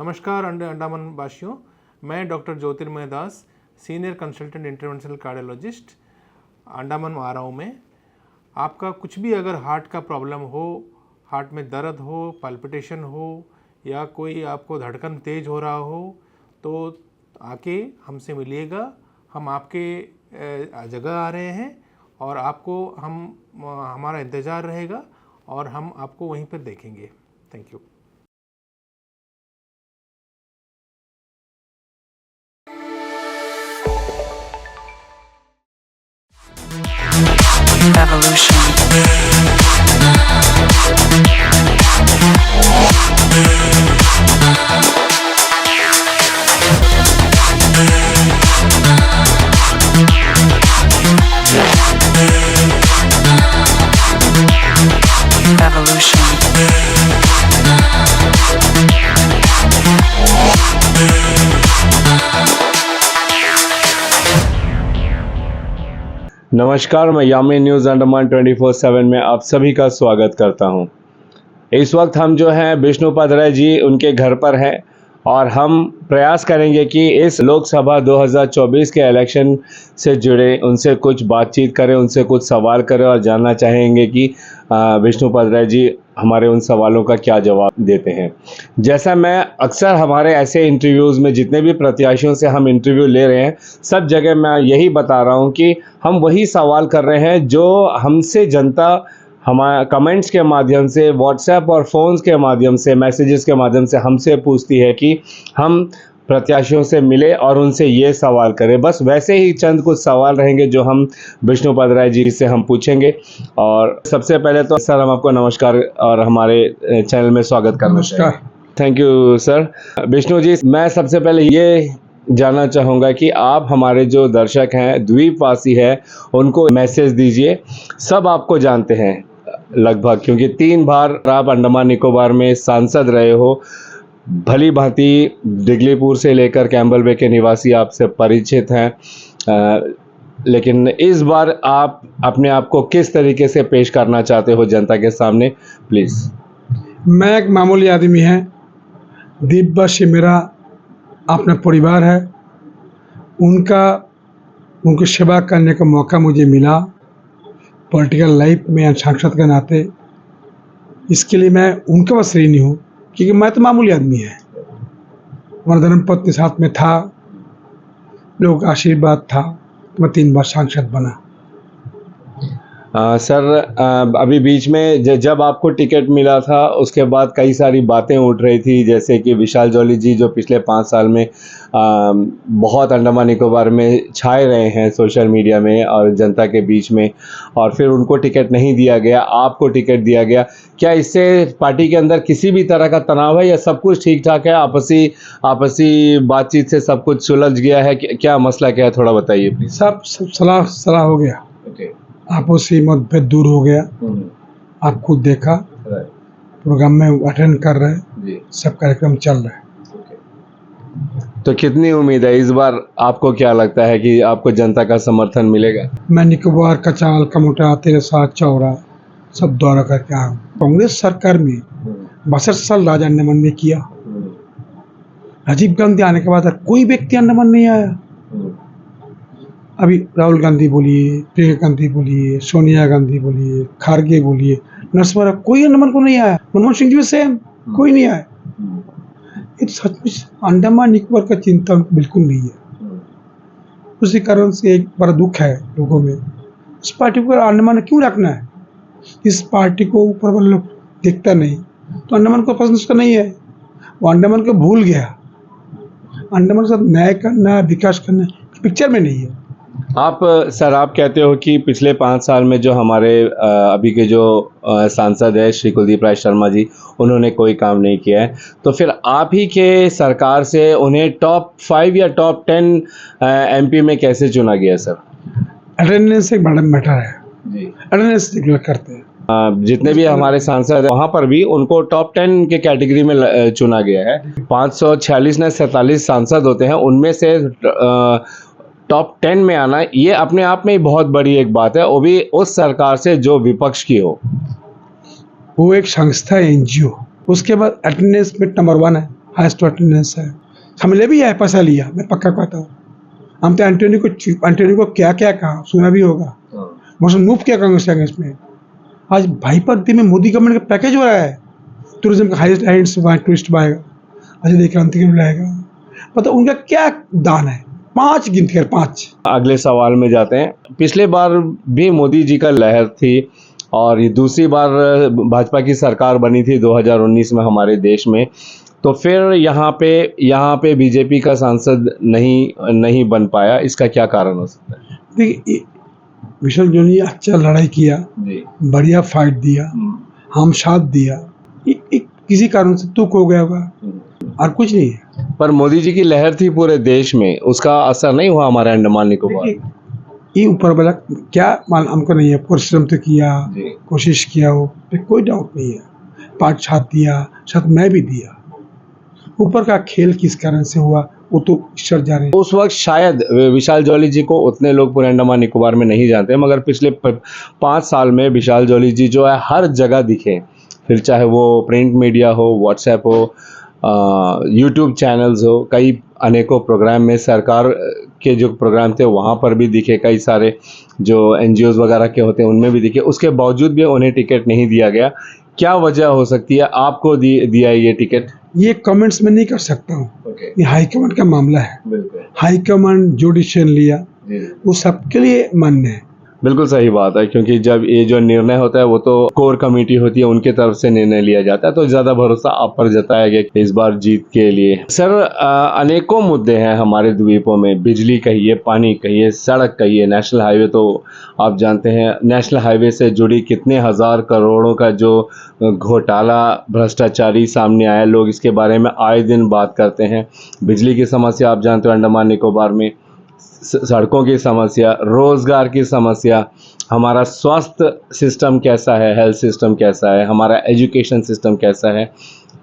नमस्कार अंडमान वासियों, मैं doctor Jyotirmoy Das, senior consultant interventional cardiologist Andaman आ रहा हूँ। मैं आपका कुछ भी अगर हार्ट का प्रॉब्लम हो, हार्ट में दर्द हो, पल्पिटेशन हो या कोई आपको धड़कन तेज हो रहा हो तो आके हमसे मिलिएगा। हम आपके जगह आ रहे हैं और आपको हमारा इंतज़ार रहेगा और हम आपको वहीं पर देखेंगे। Thank you. Evolution. नमस्कार, मैं यामी न्यूज़ अंडमान 24/7 में आप सभी का स्वागत करता हूं। इस वक्त हम जो हैं विष्णुपद राय जी उनके घर पर हैं और हम प्रयास करेंगे कि इस लोकसभा 2024 के इलेक्शन से जुड़े उनसे कुछ बातचीत करें, उनसे कुछ सवाल करें और जानना चाहेंगे कि विष्णुपद राय जी हमारे उन सवालों का क्या जवाब देते हैं। जैसा मैं अक्सर हमारे ऐसे इंटरव्यूज़ में जितने भी प्रत्याशियों से हम इंटरव्यू ले रहे हैं, सब जगह मैं यही बता रहा हूं कि हम वही सवाल कर रहे हैं जो हमसे जनता हमारे कमेंट्स के माध्यम से, व्हाट्सएप और फ़ोन्स के माध्यम से, मैसेजेस के माध्यम से हमसे पूछती है कि हम प्रत्याशियों से मिले और उनसे ये सवाल करें। बस वैसे ही चंद कुछ सवाल रहेंगे जो हम विष्णुपद राय जी से हम पूछेंगे। और सबसे पहले तो सर, हम आपको नमस्कार और हमारे चैनल में स्वागत करना चाहेंगे। Thank you sir. Vishnu ji, मैं सबसे पहले ये जानना चाहूँगा कि आप हमारे जो दर्शक हैं, द्वीपवासी हैं, उनको मैसेज दीजिए। सब आपको जानते हैं लगभग, क्योंकि 3 बार आप अंडमान निकोबार में सांसद रहे हो। भली भांति दिगलीपुर से लेकर कैम्बल बे के निवासी आपसे परिचित हैं, लेकिन इस बार आप अपने आप को किस तरीके से पेश करना चाहते हो जनता के सामने, प्लीज़। मैं एक मामूली आदमी है, द्वीपवासी मेरा अपना परिवार है। उनकी सेवा करने का मौका मुझे मिला पॉलिटिकल लाइफ में सांसद के नाते। इसके लिए मैं उनके पास ऋणी हूँ, क्योंकि मैं तो मामूली आदमी है। हमारा धर्मपत्नी साथ में था, लोगों का आशीर्वाद था, तो मैं 3 बार सांसद बना। सर, अभी बीच में जब आपको टिकट मिला था उसके बाद कई सारी बातें उठ रही थी, जैसे कि विशाल जॉली जी जो पिछले 5 साल में बहुत अंडमान निकोबार में छाए रहे हैं सोशल मीडिया में और जनता के बीच में, और फिर उनको टिकट नहीं दिया गया, आपको टिकट दिया गया। क्या इससे पार्टी के अंदर किसी भी तरह का तनाव है या सब कुछ ठीक ठाक है? आपसी बातचीत से सब कुछ सुलझ गया है? क्या मसला क्या है, थोड़ा बताइए प्लीज। सब सलाह हो गया। आपसी मतभेद दूर हो गया। आप खुद देखा, प्रोग्राम में अटेंड कर रहे, सब कार्यक्रम चल रहे। तो कितनी उम्मीद है इस बार? आपको क्या लगता है कि आपको जनता का समर्थन मिलेगा? मैं निकोबार का चावल का मोटा, तेरसा, चौरा सब दौरा करके आया हूँ। कांग्रेस सरकार में 62 साल राज अंडमान में किया। राजीव गांधी आने के बाद कोई व्यक्ति अंडमान नहीं आया। अभी राहुल गांधी बोलिए, प्रियंका गांधी बोलिए, सोनिया गांधी बोलिए, खारगे बोलिए, नरसिम्हा राव, कोई अंडमान को नहीं आया। मनमोहन सिंह जी भी सेम, कोई नहीं आया। ये सचमुच अंडमान निकोबार का चिंता बिल्कुल नहीं है। उसी कारण से एक बड़ा दुख है लोगों में। इस पार्टी को अंडमान में क्यों रखना है? इस पार्टी को ऊपर वाले लोग देखता नहीं, तो अंडमान को पसंद उसका नहीं है। वो अंडमान को भूल गया। अंडमान के साथ न्याय करना, विकास करना पिक्चर में नहीं है। आप कहते हो कि पिछले 5 साल में जो हमारे अभी के जो सांसद है श्री कुलदीप राय शर्मा जी, उन्होंने कोई काम नहीं किया है, तो फिर आप ही के सरकार से उन्हें टॉप 5 या टॉप 10 एमपी में कैसे चुना गया सर? अटेंडेंस एक बड़ा मैटर है। अटेंडेंस डिक्लेयर करते हैं। जितने भी हमारे सांसद हैं वहाँ पर भी उनको टॉप 10 के कैटेगरी में चुना गया है। 546 ने 47 सांसद होते हैं, उनमें से टॉप 10 में आना ये अपने आप में ही बहुत बड़ी एक बात है, वो भी उस सरकार से जो विपक्ष की हो। वो एक संस्था है, एनजीओ। उसके बाद अटेंडेंस में नंबर 1 है। हाईएस्ट अटेंडेंस है, हमने भी है पैसा लिया, मैं पक्का कहता हूँ। हम तो एंटोनी को क्या क्या कहा सुना भी होगा, मौसम मूव किया कांग्रेस में। आज भाईपरती में मोदी गवर्नमेंट का पैकेज हो रहा है, टूरिज्म का हाईएस्ट टूरिस्ट आएगा, अजय क्रांति के बुलाएगा, मतलब उनका क्या दान है, 5 गिनती कर 5। अगले सवाल में जाते हैं। पिछले बार भी मोदी जी का लहर थी और ये दूसरी बार भाजपा की सरकार बनी थी 2019 में हमारे देश में, तो फिर यहाँ पे बीजेपी का सांसद नहीं बन पाया, इसका क्या कारण हो सकता है? देखिए विशाल जो ने अच्छा लड़ाई किया जी, बढ़िया फाइट दिया, हम साथ दिया, किसी कारण से तुक हो गया होगा और कुछ नहीं है। पर मोदी जी की लहर थी पूरे देश में, उसका असर नहीं हुआ हमारे अंडमान निकोबार? ये ऊपर वाला क्या मान हमको नहीं है, परिश्रम तो किया, जी। कोशिश किया हो, कोई डाउट नहीं है, पाठ साथ दिया, साथ मैं भी दिया, ऊपर का खेल किस कारण से हुआ वो तो ईश्वर जाने। उस वक्त शायद विशाल जॉली जी को उतने लोग पूरे अंडमान निकोबार में नहीं जानते, मगर पिछले 5 साल में विशाल जॉली जी जो है हर जगह दिखे, फिर चाहे वो प्रिंट मीडिया हो, व्हाट्सएप हो, यूट्यूब चैनल्स हो, कई अनेकों प्रोग्राम में सरकार के जो प्रोग्राम थे वहाँ पर भी दिखे, कई सारे जो NGOs वगैरह के होते हैं उनमें भी दिखे, उसके बावजूद भी उन्हें टिकट नहीं दिया गया। क्या वजह हो सकती है? आपको दिया ये टिकट? ये कमेंट्स में नहीं कर सकता हूँ, ये हाईकमांड का मामला है। बिल्कुल, हाईकमांड जो डिसीजन लिया वो सबके लिए मान्य है। बिल्कुल सही बात है, क्योंकि जब ये जो निर्णय होता है वो तो कोर कमेटी होती है, उनके तरफ से निर्णय लिया जाता है, तो ज़्यादा भरोसा आप पर जताया गया इस बार जीत के लिए। सर, अनेकों मुद्दे हैं हमारे द्वीपों में, बिजली कहिए, पानी कहिए, सड़क कहिए, नेशनल हाईवे तो आप जानते हैं, नेशनल हाईवे से जुड़ी कितने हज़ार करोड़ों का जो घोटाला भ्रष्टाचारी सामने आया, लोग इसके बारे में आए दिन बात करते हैं। बिजली की समस्या आप जानते हो अंडमान निकोबार में, सड़कों की समस्या, रोज़गार की समस्या, हमारा स्वास्थ्य सिस्टम कैसा है, हेल्थ सिस्टम कैसा है, हमारा एजुकेशन सिस्टम कैसा है,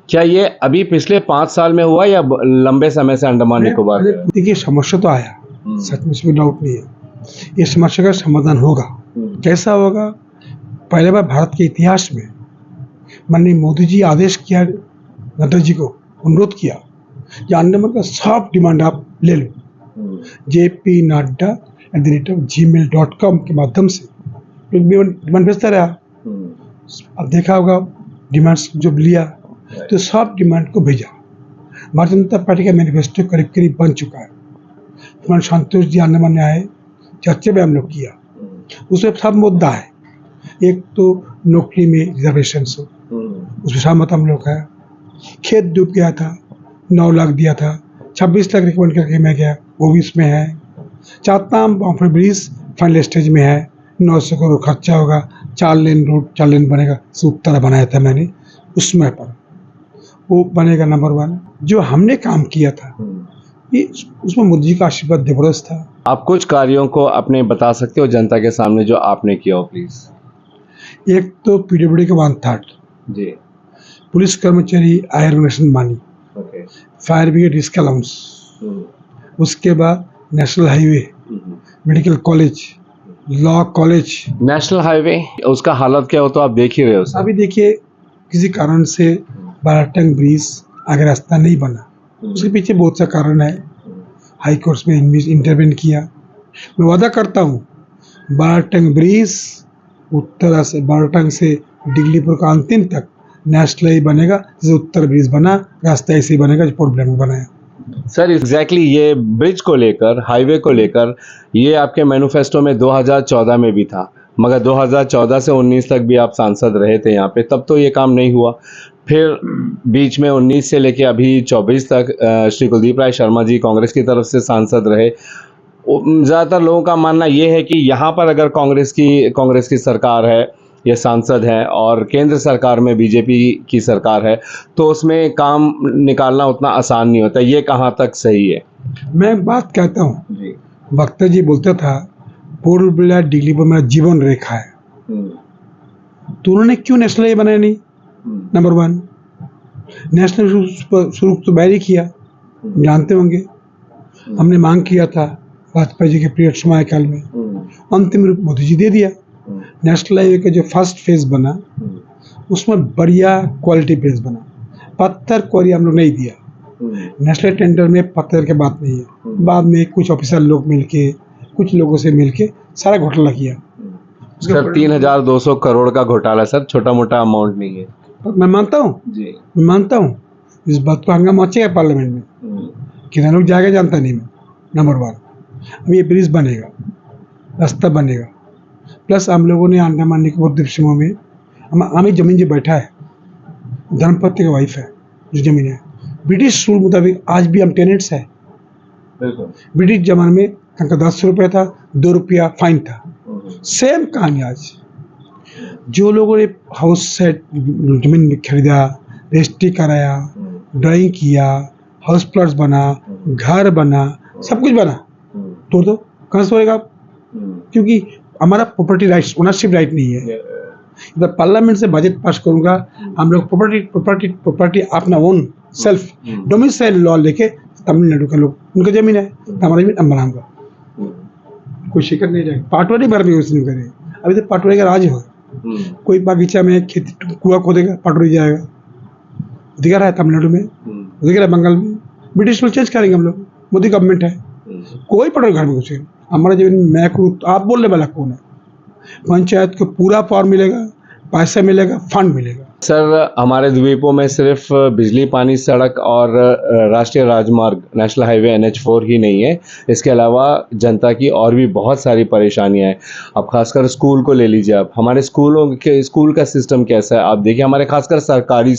क्या ये अभी पिछले 5 साल में हुआ या लंबे समय से अंडमान निकोबार? देखिए समस्या तो आया, सच में इसमें डाउट नहीं है, ये समस्या का समाधान होगा। कैसा होगा? पहले बार भारत के इतिहास में माननीय मोदी जी आदेश किया, नड्डा जी को अनुरोध किया कि अंडमान का सब डिमांड आप ले लो, jpnadda@gmail.com के माध्यम से डिमांड भेजता रहा। अब देखा होगा डिमांड्स जब लिया तो सब डिमांड को भेजा। भारतीय जनता पार्टी का मैनिफेस्टो करीब करीब बन चुका है। तुम्हारे संतोष जी अंडमान में आए, चर्चा में हम लोग किया, उसमें सब मुद्दा है। एक तो नौकरी में रिजर्वेशन हो, उसमें सहमत हम लोग है। खेत डूब गया था, 9 लाख दिया था, 26 लाख रिकमेंड करके मैं गया, वो भी इसमें है। चातनाम बाम्फर ब्रिज फाइनल स्टेज में है, 900 करोड़ खर्चा होगा, 4 लेन रोड 4 लेन बनेगा, सूत्र बनाया था मैंने उसमें पर, वो बनेगा नंबर 1। जो हमने काम किया था ये उसमें मोदी का आशीर्वाद जबरदस्त था। आप कुछ कार्यों को अपने बता सकते हो जनता के सामने जो आपने किया हो, प्लीज? एक तो PWD का 1/3 जी, पुलिस कर्मचारी आयरनेशन मानी, फायर ब्रिगेड रिस्क अलाउंस, उसके बाद national highway, medical college, law college. National highway उसका हालत क्या हो तो आप देख ही रहे हो सर। अभी देखिए किसी कारण से बाराटंग ब्रिज आगे रास्ता नहीं बना, उसके पीछे बहुत सा कारण है। हाई कोर्ट में इंटरवेन किया। मैं वादा करता हूँ बाराटंग ब्रिज उत्तर से बाराटंग से डिगलीपुर का अंतिम तक नेशनल हाईवे बनेगा, जैसे उत्तर ब्रिज बना, रास्ता ऐसे ही बनेगा जो पोर्ट ब्लेयर में बनाया। सर एग्जैक्टली ये ब्रिज को लेकर, हाईवे को लेकर, ये आपके मैनिफेस्टो में 2014 में भी था, मगर 2014 से 19 तक भी आप सांसद रहे थे यहाँ पे, तब तो ये काम नहीं हुआ। फिर बीच में 19 से लेके अभी 24 तक श्री कुलदीप राय शर्मा जी कांग्रेस की तरफ से सांसद रहे। ज़्यादातर लोगों का मानना ये है कि यहाँ पर अगर कांग्रेस की सरकार है, ये सांसद हैं और केंद्र सरकार में बीजेपी की सरकार है, तो उसमें काम निकालना उतना आसान नहीं होता। ये कहाँ तक सही है? मैं बात कहता हूँ, वक्ता जी बोलता था पूर्व बिला दिल्ली पर मेरा जीवन रेखा है, तो उन्होंने क्यों नेशनल हाईवे बनाया नहीं? नंबर 1 नेशनल शुरू तो बैरी किया, जानते होंगे, हमने मांग किया था वाजपेयी जी के पीरियड समयकाल में, अंतिम रूप मोदी जी दे दिया। नेशनल हाईवे का जो फर्स्ट फेज बना उसमें बढ़िया क्वालिटी बेस बना, पत्थर क्वारी हम लोग नहीं दिया, नेशनल टेंडर में पत्थर के बात नहीं है, बाद में कुछ ऑफिसर लोग मिलके कुछ लोगों से मिलके सारा घोटाला किया। सर 3,200 करोड़ का घोटाला सर, छोटा मोटा अमाउंट नहीं है। पर मैं मानता हूँ, जी। मैं मानता हूँ इस बात को हंगामा मचेगा पार्लियामेंट में, कितना लोग जाएगा जानता नहीं मैं। नंबर 1, अब ये ब्रिज बनेगा, रास्ता बनेगा, प्लस हम लोगों ने अंडमान निकोबार द्वीप समूह में हमें ज़मीन जो बैठा है, धर्मपति का वाइफ है जो ज़मीन है, ब्रिटिश रूल मुताबिक आज भी हम टेनेंट्स है। ब्रिटिश जमाने में तनख्वाह 10 रुपये था, 2 रुपया फाइन था। सेम कहानी आज, जो लोगों ने हाउस सेट जमीन खरीदा, रजिस्ट्री कराया, ड्राइंग किया, हाउस प्लॉट्स बना, घर बना, सब कुछ बना, तो कहाँ से होएगा? क्योंकि हमारा प्रॉपर्टी राइट्स, ओनरशिप राइट नहीं है। इधर पार्लियामेंट से बजट पास करूंगा, हम लोग प्रॉपर्टी अपना ओन सेल्फ डोमिसाइल लॉ लेके तमिलनाडु के लोग, उनका जमीन है, हमारा जमीन हम बनाऊंगा, कोई शिकायत नहीं जाएगी। पाटवारी भर भी उसने करे, अभी तो पाटवारी का राज हो। कोई बागीचा में खेती कुआं खोदेगा, पाटवारी जाएगा, अधिकार है तमिलनाडु में, अधिकार है बंगाल में। ब्रिटिश रूल चेंज करेंगे हम लोग, मोदी गवर्नमेंट है, कोई पटवारी घर में घुसेगा। हमारा जमीन मैं करूँ, आप बोलने वाला कौन है? पंचायत को पूरा पावर मिलेगा, पैसा मिलेगा, फंड मिलेगा। सर हमारे द्वीपों में सिर्फ बिजली, पानी, सड़क और राष्ट्रीय राजमार्ग नेशनल हाईवे NH4 ही नहीं है, इसके अलावा जनता की और भी बहुत सारी परेशानियां हैं। अब खासकर स्कूल को ले लीजिए, आप हमारे स्कूल का सिस्टम कैसा है? आप देखिए हमारे खासकर सरकारी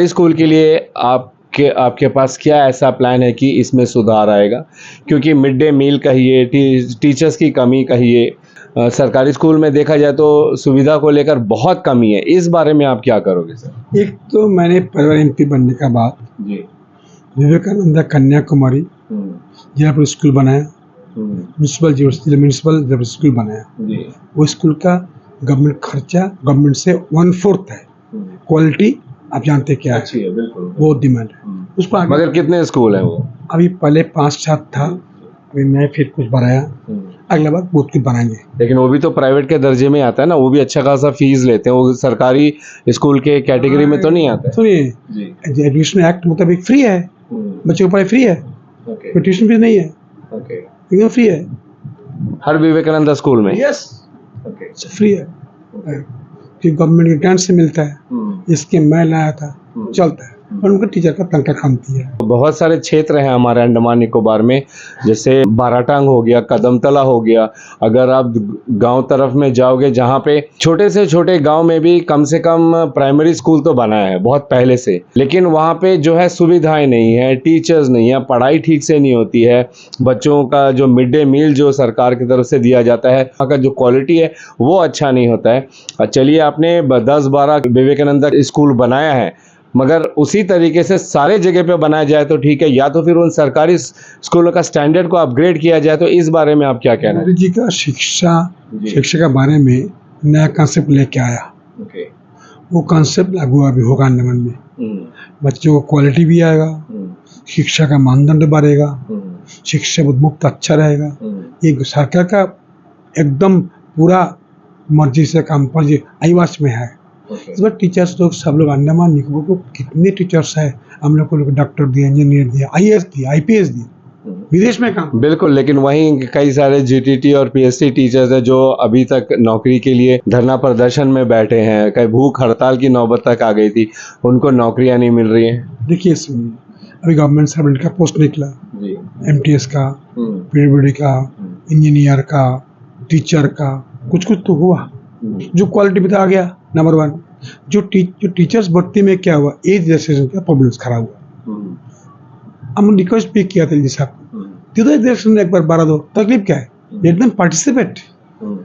स्कूल के लिए आपके पास क्या ऐसा प्लान है कि इसमें सुधार आएगा? क्योंकि मिड डे मील कहिए, टीचर्स की कमी कहिए, सरकारी स्कूल में देखा जाए तो सुविधा को लेकर बहुत कमी है। इस बारे में आप क्या करोगे सर? एक तो मैंने परिवार MP बनने का बाद जी विवेकानंद कन्याकुमारी जिला पर स्कूल बनाया, म्यूनसिपल स्कूल बनाया। जी वो स्कूल का गवर्नमेंट खर्चा गवर्नमेंट से 1/4 है। क्वालिटी आप जानते क्या है, अच्छी है, बिल्कुल बहुत डिमांड है उसको। मगर कितने स्कूल है वो? अभी पहले 5-7 था, अभी मैं फिर कुछ बढ़ाया, अगला बार बहुत कुछ बनाएंगे। लेकिन वो भी तो प्राइवेट के दर्जे में आता है ना, वो भी अच्छा खासा फीस लेते हैं, वो सरकारी स्कूल के कैटेगरी में तो नहीं आता है। सुनिए, एजुकेशन एक्ट मुताबिक फ्री है, बच्चों को पढ़ाई फ्री है, कोई ट्यूशन फीस नहीं है, एकदम फ्री है हर विवेकानंद स्कूल में। यस, फ्री है, कि गवर्नमेंट के ग्रांट से मिलता है। इसके मैं लाया था, चलता है, और उनका टीचर का तनख्वाह खामती है। बहुत सारे क्षेत्र हैं हमारे अंडमान निकोबार में, जैसे बाराटांग हो गया, कदमतला हो गया। अगर आप गांव तरफ में जाओगे, जहां पे छोटे से छोटे गांव में भी कम से कम प्राइमरी स्कूल तो बनाया है बहुत पहले से, लेकिन वहां पे जो है सुविधाएं नहीं है, टीचर्स नहीं है, पढ़ाई ठीक से नहीं होती है। बच्चों का जो मिड डे मील जो सरकार की तरफ से दिया जाता है, वहाँ का जो क्वालिटी है वो अच्छा नहीं होता है। चलिए, आपने 10-12 विवेकानंद स्कूल बनाया है, मगर उसी तरीके से सारे जगह पे बनाया जाए तो ठीक है, या तो फिर उन सरकारी स्कूलों का स्टैंडर्ड को अपग्रेड किया जाए। तो इस बारे में आप क्या कहना है? मोदी जी का शिक्षा के बारे में नया कॉन्सेप्ट लेके आया, वो कॉन्सेप्ट लागू अभी होगा अंडमान में। बच्चों को क्वालिटी भी आएगा, शिक्षा का मानदंड बढ़ेगा, शिक्षा मुक्त अच्छा रहेगा। ये सरकार का एकदम पूरा मर्जी से काम पर आईवास में है। इस बार टीचर्स लोग सब लोग अंडमान निकोबार को कितने टीचर्स है, हम लोग को डॉक्टर दिए, इंजीनियर दिए, IAS दिए, IPS दिए, विदेश में काम। बिल्कुल, लेकिन वहीं कई सारे GTT और PhD टीचर्स हैं जो अभी तक नौकरी के लिए धरना प्रदर्शन में बैठे हैं। कई भूख हड़ताल की नौबत तक आ गई थी, उनको नौकरियां नहीं मिल रही हैं। देखिए, सुनिए, अभी गवर्नमेंट सर्वेंट का पोस्ट निकला, MTS का, PWD का, इंजीनियर का, टीचर का, कुछ तो हुआ। जो क्वालिटी में तो आ गया नंबर 1। जो टीचर्स भर्ती में क्या हुआ, एज रजिस्ट्रेशन का प्रॉब्लम्स खड़ा हुआ। हमने रिक्वेस्ट भी किया था जी साहब, रजिस्ट्रेशन एक बार 12 तकलीफ क्या है, लेट देम पार्टिसिपेट।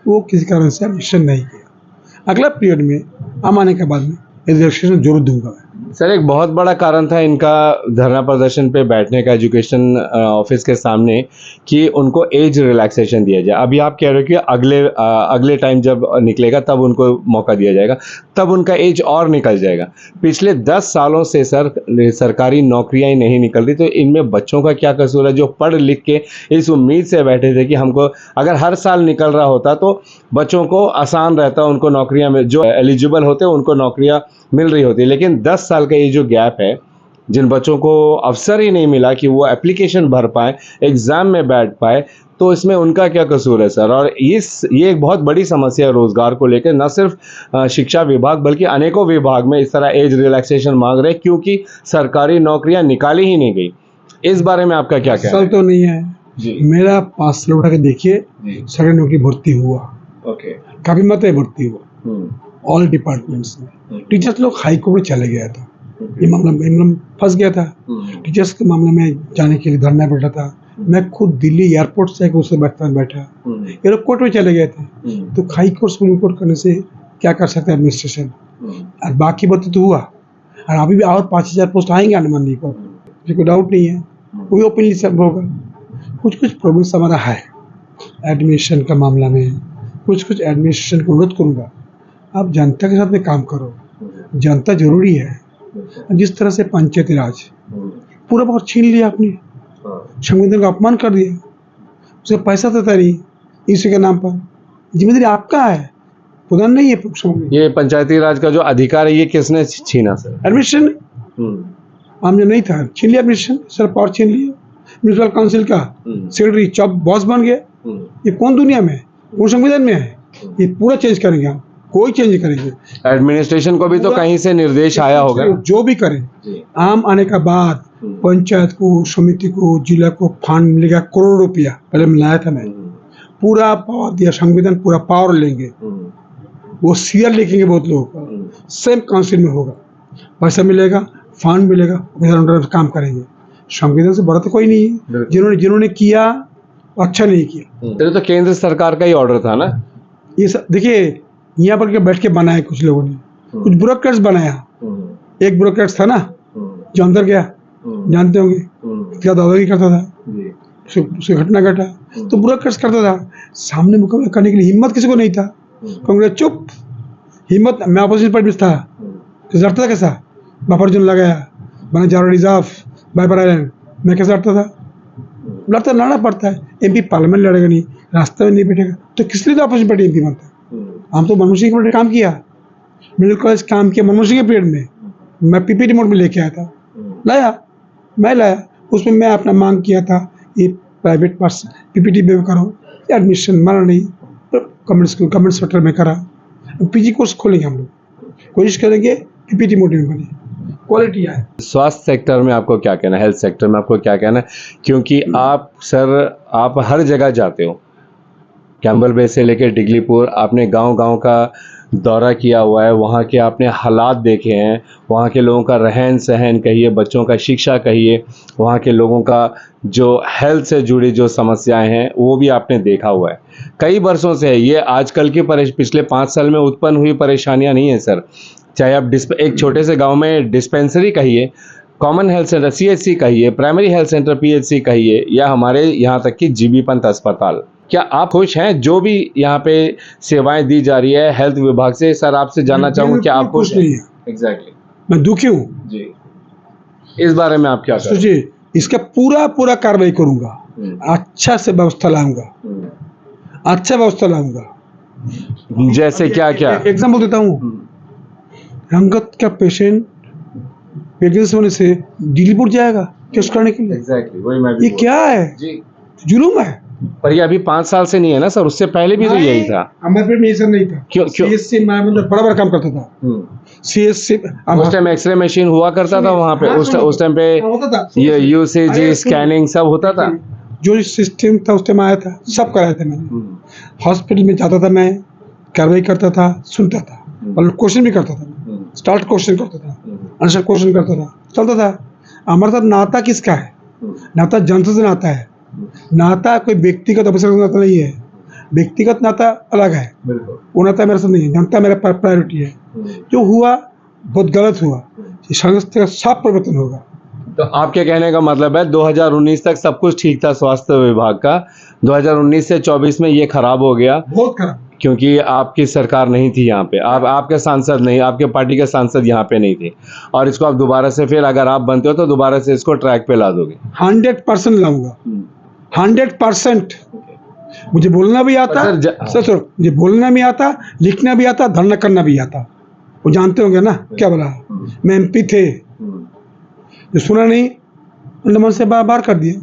वो किसी कारण से रजिस्ट्रेशन नहीं किया। अगला पीरियड में हम आने के बाद में रजिस्ट्रेशन जरूर दूंगा। सर, एक बहुत बड़ा कारण था इनका धरना प्रदर्शन पे बैठने का एजुकेशन ऑफिस के सामने कि उनको एज रिलैक्सेशन दिया जाए। अभी आप कह रहे हो कि अगले टाइम जब निकलेगा तब उनको मौका दिया जाएगा, तब उनका एज और निकल जाएगा। पिछले 10 सालों से सरकारी नौकरियां ही नहीं निकल रही, तो इनमें बच्चों का क्या कसूर है जो पढ़ लिख के इस उम्मीद से बैठे थे कि हमको अगर हर साल निकल रहा होता तो बच्चों को आसान रहता, उनको नौकरियां जो एलिजिबल होते उनको नौकरियां मिल रही होती। लेकिन 10 साल का ये जो गैप है, जिन बच्चों को अवसर ही नहीं मिला कि वो एप्लीकेशन भर पाए, एग्ज़ाम में बैठ पाए, तो इसमें उनका क्या कसूर है सर? और ये एक बहुत बड़ी समस्या है रोज़गार को लेकर, न सिर्फ शिक्षा विभाग बल्कि अनेकों विभाग में इस तरह एज रिलैक्सेशन मांग रहे हैं, क्योंकि सरकारी नौकरियां निकाली ही नहीं गई। इस बारे में आपका क्या कहना सब है? तो नहीं है जी मेरा 5 साल उठा के देखिए, जी सरकारी नौकरी भर्ती हुआ, ओके काफी मात्रा में भर्ती हुआ ऑल डिपार्टमेंट्स में। टीचर्स लोग हाई कोर्ट में चले गया था, ये मामला फंस गया था। टीचर्स के मामले में जाने के लिए धरना बैठा था, मैं खुद दिल्ली एयरपोर्ट से उससे बैठा ये लोग कोर्ट में चले गए थे। तो हाई कोर्ट सुप्रीम कोर्ट करने से क्या कर सकते हैं एडमिनिस्ट्रेशन, और बाकी भर्ती तो हुआ, और अभी भी और 5000 पोस्ट आएंगे अंडमान निकोबार, मुझे कोई डाउट नहीं है, वो भी ओपनली सब होगा। कुछ प्रॉब्लम्स हमारा है एडमिनिस्ट्रेशन का मामला में, कुछ एडमिनिस्ट्रेशन को अनुरोध करूँगा, आप जनता के साथ में काम करो, जनता जरूरी है। जिस तरह से पंचायती राज पूरा बहुत छीन लिया आपने, संविधान का अपमान कर दिया, उसे पैसा देता नहीं इसी के नाम पर, जिम्मेदारी आपका है, प्रधान नहीं है। ये पंचायती राज का जो अधिकार है ये किसने छीना सर? एडमिनिस्ट्रेशन आम जो नहीं था, छीन लिया एडमिनिस्ट्रेशन, सर पावर छीन लिया। म्यूनिसिपल काउंसिल का सेक्रेटरी चौप बॉस बन गया। ये कौन दुनिया में है, कौन संविधान में है? ये पूरा चेंज करेंगे हम, कोई चेंज करेंगे। एडमिनिस्ट्रेशन को भी तो कहीं से निर्देश आया होगा। जो भी करें, आम आने का बाद पंचायत को, समिति को, जिला को फंड मिलेगा करोड़ रुपया, पहले मिलाया था मैं, पूरा पावर दिया, संविधान पूरा पावर लेंगे, वो शेयर लिखेंगे बहुत लोगों का, सेम काउंसिल में होगा, पैसा मिलेगा, फंड मिलेगा, अंडर काम करेंगे। संविधान से बड़ा तो कोई नहीं है। जिन्होंने किया अच्छा नहीं किया। तो केंद्र सरकार का ही ऑर्डर था ना ये सब? देखिए यहाँ पर बैठ के बनाया कुछ लोगों ने, कुछ ब्यूरोक्रेट्स बनाया। एक ब्यूरोक्रेट्स था ना जो अंदर गया, जानते होंगे, क्या दादागिरी करता था, उसे घटना घटा तो ब्यूरोक्रेट्स करता था, सामने मुकाबला करने के लिए हिम्मत किसी को नहीं था। कांग्रेस चुप, हिम्मत, मैं अपोजिशन पार्टी में था, लड़ता था कैसा, बाफरजन लगाया, बना जारो रिजर्व बाइपर आइलैंड, मैं कैसे लड़ता था? लड़ना पड़ता है। एमपी पार्लियामेंट लड़ेगा नहीं, रास्ते में नहीं बैठेगा, तो किस लिए तो अपोजिशन पार्टी एमपी बनता है? हम तो मनमोहन सिंह के पीरियड काम किया, मिडिल कॉलेज काम किया मनमोहन सिंह के पीरियड में, मैं पीपीटी मोड में लेके आया था, मैं लाया, उसमें मैं अपना मांग किया था, ये प्राइवेट पार्स पीपीटी में करो, एडमिशन माना नहीं, गवर्नमेंट सेक्टर में करा, पीजी कोर्स खोलेंगे हम लोग, कोशिश करेंगे पीपीटी मोड में बने, क्वालिटी आए। स्वास्थ्य सेक्टर में आपको क्या कहना है, हेल्थ सेक्टर में आपको क्या कहना है? क्योंकि आप सर आप हर जगह जाते हो, कैंबल बे से लेकर डिगलीपुर, आपने गांव-गांव का दौरा किया हुआ है, वहाँ के आपने हालात देखे हैं, वहाँ के लोगों का रहन सहन कहिए, बच्चों का शिक्षा कहिए, वहाँ के लोगों का जो हेल्थ से जुड़ी जो समस्याएं हैं वो भी आपने देखा हुआ है। कई वर्षों से है ये, आजकल की पिछले 5 साल में उत्पन्न हुई परेशानियां नहीं है सर। चाहे आप एक छोटे से गांव में डिस्पेंसरी कहिए, कॉमन हेल्थ सेंटर सीएचसी कहिए, प्राइमरी हेल्थ सेंटर पीएचसी कहिए, या हमारे यहाँ तक कि जीबी पंत अस्पताल, क्या आप खुश हैं जो भी यहाँ पे सेवाएं दी जा रही है हेल्थ विभाग से? सर आपसे जानना चाहूँगा कि आप खुश हैं? एग्जैक्टली, मैं दुखी हूँ जी। इस बारे में आप क्या करें? सोचिए, इसका पूरा कार्रवाई करूंगा, अच्छा से व्यवस्था लाऊंगा, अच्छा व्यवस्था लाऊंगा। जैसे क्या क्या? एग्जाम्पल देता हूँ, रंगत का पेशेंट प्रेगनेंसी होने से दिल्लीपुर जाएगा टेस्ट करने के लिए। एग्जैक्टली, वही मैं भी ये क्या है जी, जुलूम है। पर ये अभी 5 साल से नहीं है ना सर, उससे पहले भी तो यही था। हमारे पेट में ये सब नहीं था। क्यों? सीएससी में मतलब बड़ा काम करता था। सीएससी उस टाइम एक्सरे मशीन हुआ करता था वहाँ पे, उस टाइम पे ये यूसीजी स्कैनिंग सब होता था। जो सिस्टम था उस टाइम आया था, सब कराया था मैंने। हॉस्पिटल में जाता था, मैं कार्रवाई करता था, सुनता था, और क्वेश्चन भी करता था, स्टार्ट क्वेश्चन करता था, आंसर क्वेश्चन करता था, चलता था। हमारे साथ नाता किसका है? नाता जनता से नाता है, नाता कोई व्यक्तिगत अवसर का नाता नहीं है। व्यक्तिगत नाता अलग है, वो नाता मेरे साथ नहीं है, जनता मेरा प्रायोरिटी है। जो हुआ बहुत गलत हुआ, संघर्ष का सब परिवर्तन होगा। तो आपके कहने का मतलब है 2019 तक सब कुछ ठीक था स्वास्थ्य विभाग का, 2019 से 24 में ये खराब हो गया, बहुत खराब, क्योंकि आपकी सरकार नहीं थी यहाँ पे, आपके सांसद नहीं, आपके पार्टी के सांसद यहाँ पे नहीं थे, और इसको आप दोबारा से फिर अगर आप बनते हो तो दोबारा से इसको ट्रैक पे ला दोगे? 100% लाऊंगा, 100%। मुझे बोलना भी आता, सर मुझे बोलना भी आता, लिखना भी आता, धरना करना भी आता। वो जानते होंगे ना क्या बोला, मैं एमपी थे, जो सुना नहीं अंडमान से बाहर कर दिया।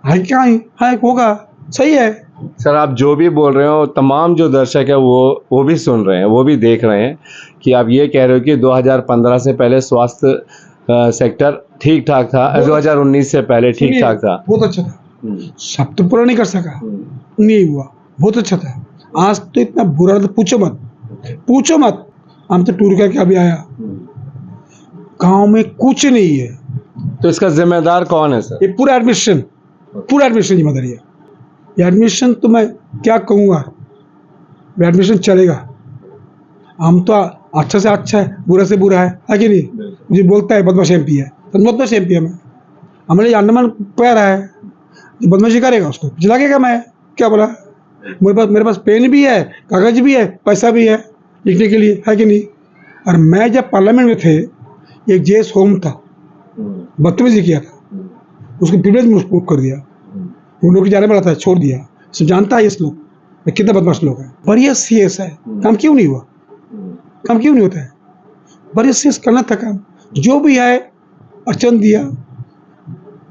है क्या है, होगा, सही है। सर आप जो भी बोल रहे हो तमाम जो दर्शक है वो भी सुन रहे हैं, वो भी देख रहे हैं कि आप ये कह रहे हो कि 2015 से पहले स्वास्थ्य सेक्टर ठीक ठाक था, 2019 से पहले ठीक ठाक था। बहुत अच्छा था। सब तो पूरा नहीं कर सका, नहीं हुआ, बहुत अच्छा था। आज तो इतना बुरा था, पूछो मत। हम तो टूर करके अभी आया, गांव में कुछ नहीं है। तो इसका जिम्मेदार कौन है सर? ये पूरा एडमिशन जिम्मेदारी है। ये एडमिशन तो मैं क्या कहूँगा, एडमिशन चलेगा। हम तो अच्छा से अच्छा है, बुरा से बुरा है कि नहीं? मुझे बोलता है बदमाश एमपी है, तो बदमाश एमपी है मैं। हमारे अंडमान पैरा है, जो बदमाशी करेगा उसको लगेगा। मैं क्या बोला, मेरे पास पेन भी है, कागज भी है, पैसा भी है लिखने के लिए, है कि नहीं? और मैं जब पार्लियामेंट में थे, एक जेस होम था, बदतमीजी किया था, उसको प्रिविलेज में मूव कर दिया। वो नौकरी जाने वाला था, छोड़ दिया। सब जानता है इस लोग कितना बदमाश लोग हैं। पर ये सीएस है, काम क्यों नहीं हुआ? काम क्यों नहीं होता है? पर ये सीएस करना था काम। जो भी है अड़चन दिया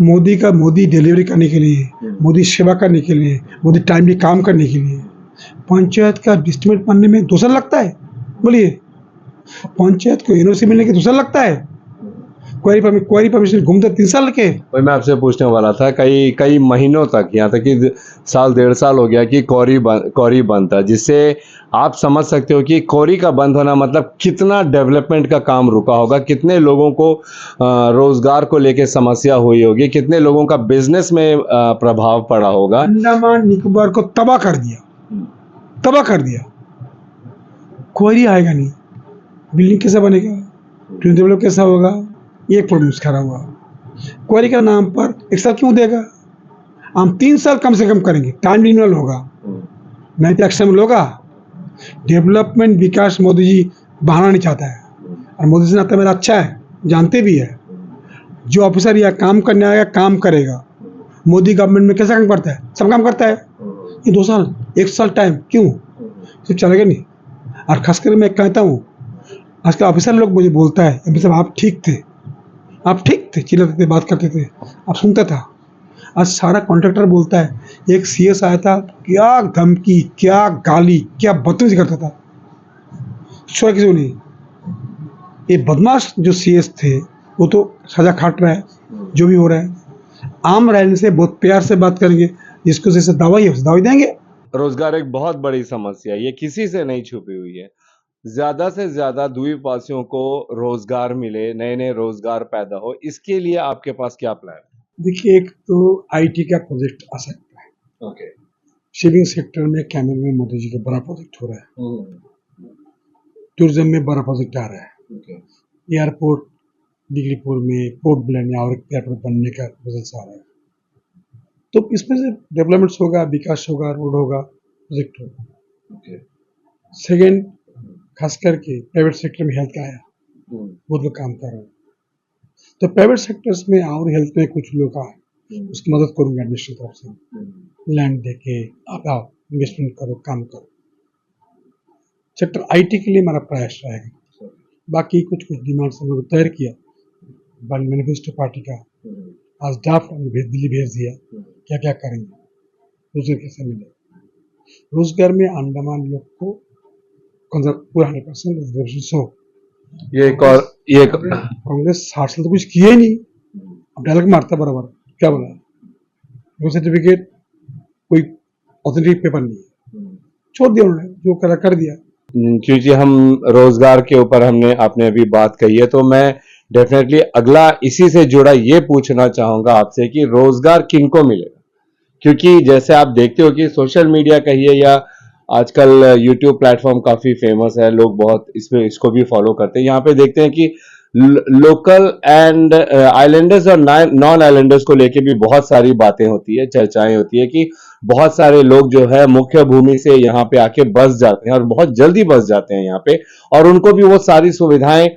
मोदी डिलीवरी करने के लिए, मोदी सेवा करने के लिए, मोदी टाइमली काम करने के लिए। पंचायत का डिस्ट्रिक्ट बनने में 2 साल लगता है, बोलिए। पंचायत को एनओसी मिलने के 2 साल लगता है। क्वारी परमिशन घूमते 3 साल के। वही मैं आपसे पूछने वाला था, कई महीनों तक, यहाँ तक कि साल 1.5 साल हो गया कि क्वारी बंद था, जिससे आप समझ सकते हो कि क्वारी का बंद होना मतलब कितना डेवलपमेंट का काम रुका होगा, कितने लोगों को रोजगार को लेके समस्या हुई होगी, कितने लोगों का बिजनेस में प्रभाव पड़ा होगा। अंडमान निकोबार को तबाह कर दिया। क्वारी आएगा नहीं, बिल्डिंग कैसा बनेगा, ट्रेन डेवलप कैसा होगा, ये प्रॉब्लम खड़ा हुआ। क्वारी का नाम पर 1 साल क्यों देगा? हम 3 साल कम से कम करेंगे, टाइम रिन्यूअल होगा, नहीं तो एक्शन होगा। डेवलपमेंट विकास मोदी जी बहाना नहीं चाहता है, और मोदी जी नाता मेरा अच्छा है, जानते भी है। जो ऑफिसर या काम करने आएगा काम करेगा। मोदी गवर्नमेंट में कैसा काम करता है? सब काम करता है। ये 2 साल 1 साल टाइम क्यों? सिर्फ चलेगा नहीं। और खासकर मैं कहता हूँ, आजकल ऑफिसर लोग मुझे बोलता है एमपी साहब आप ठीक थे, चिल्लाते थे, बात करते थे, आप सुनता था। आज सारा कॉन्ट्रैक्टर बोलता है, एक सीएस आया था, क्या धमकी, क्या गाली, क्या बदतमीजी करता था, छोड़ा किसी को नहीं। ये बदमाश जो सीएस थे वो तो सजा खाट रहा है, जो भी हो रहा है। आम रहने से बहुत प्यार से बात करेंगे, जिसको जैसे दवाई है उसे दवाई देंगे। रोजगार एक बहुत बड़ी समस्या है, ये किसी से नहीं छुपी हुई है। ज्यादा से ज्यादा द्वीपवासियों को रोजगार मिले, नए नए रोजगार पैदा हो, इसके लिए आपके पास क्या प्लान है? देखिए, एक तो आईटी का प्रोजेक्ट आ सकता है। ओके। शिपिंग सेक्टर में कैमल में मोदी जी का बड़ा प्रोजेक्ट हो रहा है। टूरिज्म में बड़ा प्रोजेक्ट आ रहा है। एयरपोर्ट डिग्रीपुर में, पोर्ट ब्लेयर में और एयरपोर्ट बनने का प्रोजेक्ट आ रहा है। तो इसमें से डेवलपमेंट्स होगा, विकास होगा, रोड होगा, प्रोजेक्ट होगा। सेकेंड, खास करके प्राइवेट सेक्टर में हेल्थ का आया, बहुत लोग काम कर रहे हैं। तो प्राइवेट सेक्टर्स में और हेल्थ में कुछ लोग आए, उसकी मदद करूंगा एडमिनिस्ट्रेशन तरफ से। लैंड देके आप आओ, इन्वेस्टमेंट करो, काम करो। सेक्टर आईटी के लिए हमारा प्रयास रहेगा। बाकी कुछ डिमांड हम लोग तैयार किया, मैनिफेस्टो पार्टी का आज ड्राफ्ट हमने दिल्ली भेज दिया, क्या क्या करेंगे, रोजगार कैसे मिले। रोजगार में अंडमान लोग को पूरा 100% रिजर्वेशन हो। ये कांग्रेस 60 साल तो कुछ किए ही नहीं, अब डायलॉग मारता बराबर, क्या बोला, वो सर्टिफिकेट कोई ऑथेंटिक पेपर नहीं है, छोड़ दिया उन्होंने, जो कर दिया। क्योंकि हम रोजगार के ऊपर आपने अभी बात कही है, तो मैं डेफिनेटली अगला इसी से जुड़ा ये पूछना चाहूंगा आपसे कि रोजगार किनको मिलेगा, क्योंकि जैसे आप देखते हो कि सोशल मीडिया कहिए या आजकल यूट्यूब प्लेटफॉर्म काफी फेमस है, लोग बहुत इसको भी फॉलो करते हैं। यहाँ पे देखते हैं कि लोकल एंड आइलैंडर्स और नॉन आइलैंडर्स को लेके भी बहुत सारी बातें होती है, चर्चाएं होती है कि बहुत सारे लोग जो है मुख्य भूमि से यहाँ पे आके बस जाते हैं और बहुत जल्दी बस जाते हैं यहाँ पे, और उनको भी वो सारी सुविधाएं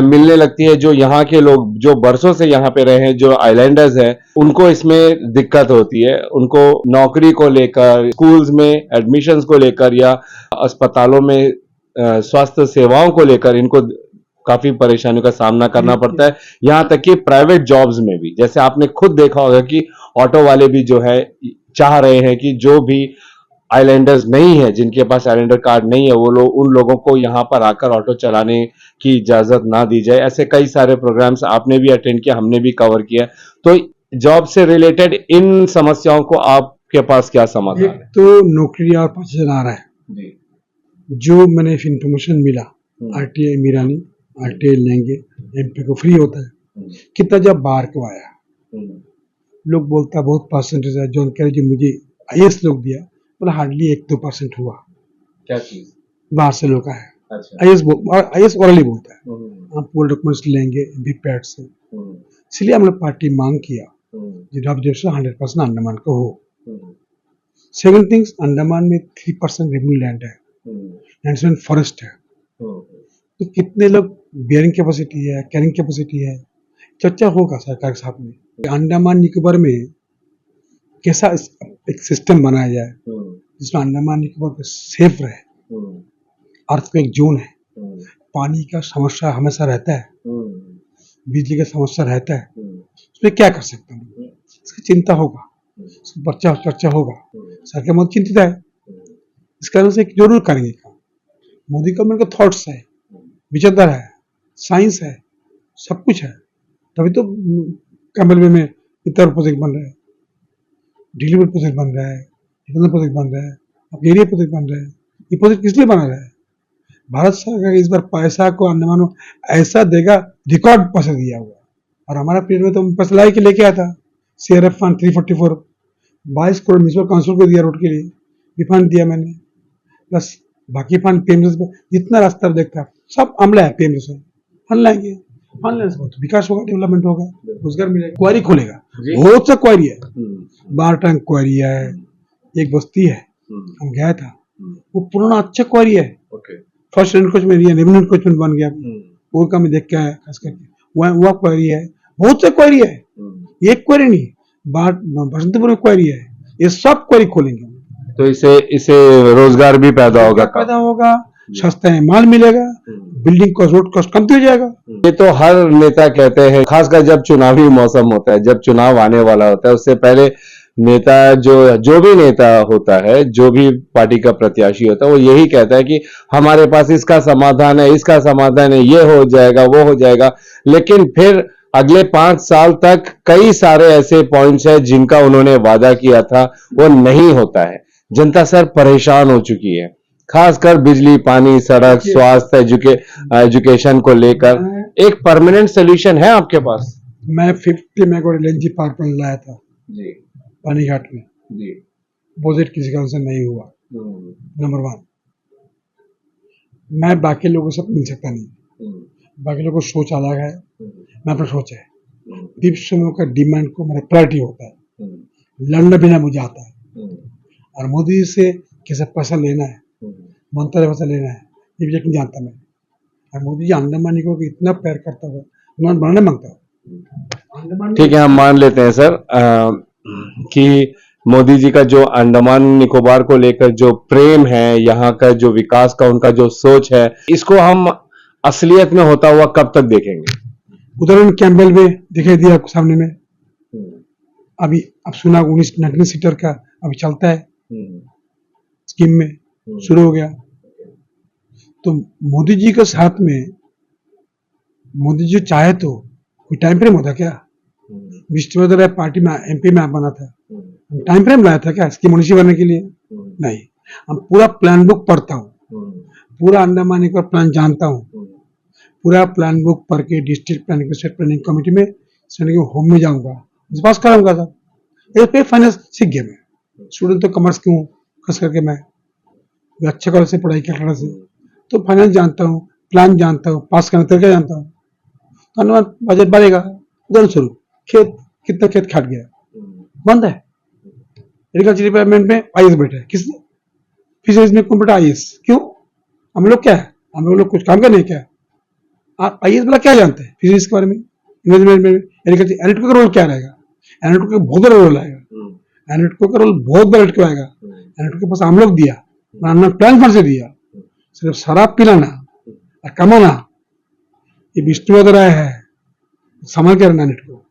मिलने लगती है जो यहाँ के लोग जो बरसों से यहाँ पे रहे हैं, जो आइलैंडर्स हैं, उनको इसमें दिक्कत होती है। उनको नौकरी को लेकर, स्कूल्स में एडमिशन्स को लेकर या अस्पतालों में स्वास्थ्य सेवाओं को लेकर इनको काफी परेशानियों का सामना करना पड़ता है, यहाँ तक कि प्राइवेट जॉब्स में भी। जैसे आपने खुद देखा होगा कि ऑटो वाले भी जो है चाह रहे हैं कि जो भी आइलैंडर्स नहीं है, जिनके पास आइलैंडर कार्ड नहीं है, वो लोग उन लोगों को यहाँ पर आकर ऑटो चलाने की इजाजत ना दी जाए। ऐसे कई सारे प्रोग्राम्स आपने भी अटेंड किया, हमने भी कवर किया। तो जॉब से रिलेटेड इन समस्याओं को आपके पास क्या समाधान एक है? तो नौकरी और पैसे आ रहा है, जी। जो मैंने इन्फॉर्मेशन मिला, आरटीआई मिरानी, आरटीआई लेंगे, एमपी को फ्री होता है। कितना जब बाहर को आया, लोग बोलता बहुत परसेंटेज है, जो उनका जो मुझे आईएएस लोग दिया, बोला हार्डली 1-2% हुआ। क्या चीज? बाहर से लोग आया, अच्छा। आईएएस ओरली बोलता है, हम पूरे डॉक्यूमेंट्स लेंगे वीपैट से। इसलिए हमने पार्टी मांग किया कि रिजर्वेशन 100% अंडमान को हो। सेकंड थिंग्स, अंडमान में 3% रेवेन्यू लैंड है, नेशनल फॉरेस्ट है, तो कितने लोग बियरिंग कैपेसिटी है, कैरिंग कैपेसिटी है, चर्चा होगा सरकार के साथ में। अंडमान निकोबार में कैसा एक सिस्टम बनाया जाए जिसमें अंडमान निकोबार को सेफ रहे। अर्थक्वेक जोन है, पानी का समस्या हमेशा रहता है, बिजली का समस्या रहता है, उसमें क्या कर सकते हैं, इसकी चिंता होगा, इसकी चर्चा होगा। सरकार बहुत चिंतित है, इस कारण से जरूर करेंगे काम। मोदी गवर्नमेंट का थॉट्स है, विचारधारा है, साइंस है, सब कुछ है, तभी तो कैमल वे में इतना प्रोजेक्ट बन रहा है, डिलीवर प्रोजेक्ट बन रहा है, इतना प्रोजेक्ट बन रहा है, अब एरिया प्रोजेक्ट बन रहा है। ये प्रोजेक्ट किस लिए बना रहा है? भारत सरकार इस बार पैसा को अंडमान ऐसा देगा, रिकॉर्ड पैसा दिया हुआ। और हमारा पीरियड में तो पैसा ला के लेके आया था, CRF fund 344 22 crore municipal council को दिया रोड के लिए, रिफंड दिया मैंने, प्लस बाकी फंड पीएम जितना रास्ता देखता सब अमला है, पीएम फंड लाएंगे, फंड लेने से तो विकास होगा, डेवलपमेंट होगा, रोजगार मिलेगा, क्वारी खोलेगा, बहुत सा क्वारी है, 12 टैंक क्वारी है, एक बस्ती है, हम गया था, वो पुराना अच्छा क्वारी है, first encroachment area, revenue encroachment बन गया, वो का मैं देख के आया, खास करके वह क्वारी है, बहुत से क्वारी है, एक क्वारी नहीं, बसंतपुर में क्वारी है, ये सब क्वारी खोलेंगे। तो इसे रोजगार भी पैदा होगा, सस्ता है माल मिलेगा, बिल्डिंग कॉस्ट, रोड कॉस्ट कम हो जाएगा। ये तो हर नेता कहते हैं, खासकर जब चुनावी मौसम होता है, जब चुनाव आने वाला होता है, उससे पहले नेता जो भी नेता होता है, जो भी पार्टी का प्रत्याशी होता है, वो यही कहता है कि हमारे पास इसका समाधान है, इसका समाधान है, ये हो जाएगा, वो हो जाएगा। लेकिन फिर अगले 5 साल तक कई सारे ऐसे पॉइंट्स हैं जिनका उन्होंने वादा किया था, वो नहीं होता है। जनता सर परेशान हो चुकी है, खासकर बिजली, पानी, सड़क, स्वास्थ्य, एजुकेशन को लेकर। एक परमानेंट सोल्यूशन है आपके पास? मैं 50 मेगावाट LNG पावर प्लांट लाया था जी, पानीघाट में जी, प्रोजेक्ट किसी कारण से नहीं हुआ। नंबर 1, मैं बाकी लोगों से मिल सकता नहीं, बाकी लोगों को सोच अलग है, मैं अपना सोच है, विश्व का डिमांड को मेरा प्रायोरिटी होता है, लड़ना बिना मुझे आता है। और मोदी जी से कैसे पैसा लेना है, मंत्री पैसा लेना है, ये भी नहीं जानता मैं। और मोदी जी अंडमान निकोबार को इतना प्यार करता हुआ मैं बढ़ाने मांगता हूँ। ठीक है, हम मान लेते हैं सर कि मोदी जी का जो अंडमान निकोबार को लेकर जो प्रेम है, यहाँ का जो विकास का उनका जो सोच है, इसको हम असलियत में होता हुआ कब तक देखेंगे? उदाहरण कैंपबेल में दिखाई दिया आपको सामने में, अभी अब सुना 19 सीटर का अभी चलता है, स्कीम में शुरू हो गया। तो मोदी जी के साथ में मोदी जी चाहे तो कोई टाइम फ्रेम होता क्या? विष्णुवर्धन राय पार्टी में MP में बना था, टाइम फ्रेम लाया था क्या स्कीम मुनिशी बनने के लिए? नहीं, हम पूरा प्लान बुक पढ़ता हूँ, पूरा अंडमान निकोबार प्लान जानता हूँ, पूरा प्लान बुक पढ़ के district planning state planning committee में होम में जाऊंगा, पास कराऊंगा सब। ये फाइनेंस सीख गया मैं, स्टूडेंट तो कॉमर्स क्यों खास करके मैं अच्छे कॉलेज से पढ़ाई किया से, तो फाइनेंस जानता हूँ, प्लान जानता हूँ, पास करने तरीका जानता हूँ। तो अनुमान बजट बढ़ेगा, उदाहरणस्वरूप खेत, कितना खेत खाट गया, बंद है, एग्रीकल्चर डिपार्टमेंट में IAS बैठे हैं, किसने? फिशरीज में कौन बैठा IAS? क्यों? हम लोग क्या है, हम लोग कुछ काम करने क्या? आप IAS वाला क्या जानते हैं फिशरीज के बारे में, इन्वेस्टमेंट में, एग्रीकल्चर एनालिटिको का रोल क्या रहेगा? एनालिटिको का बहुत बड़ा रोल आएगा, एनालिटिको का रोल बहुत बड़ा आएगा। एनालिटिको के पास हम लोग दिया, प्लान फंड से दिया, सिर्फ शराब पिलाना और कमाना, ये विष्णुवत राय है, संभल के रहना नेट को।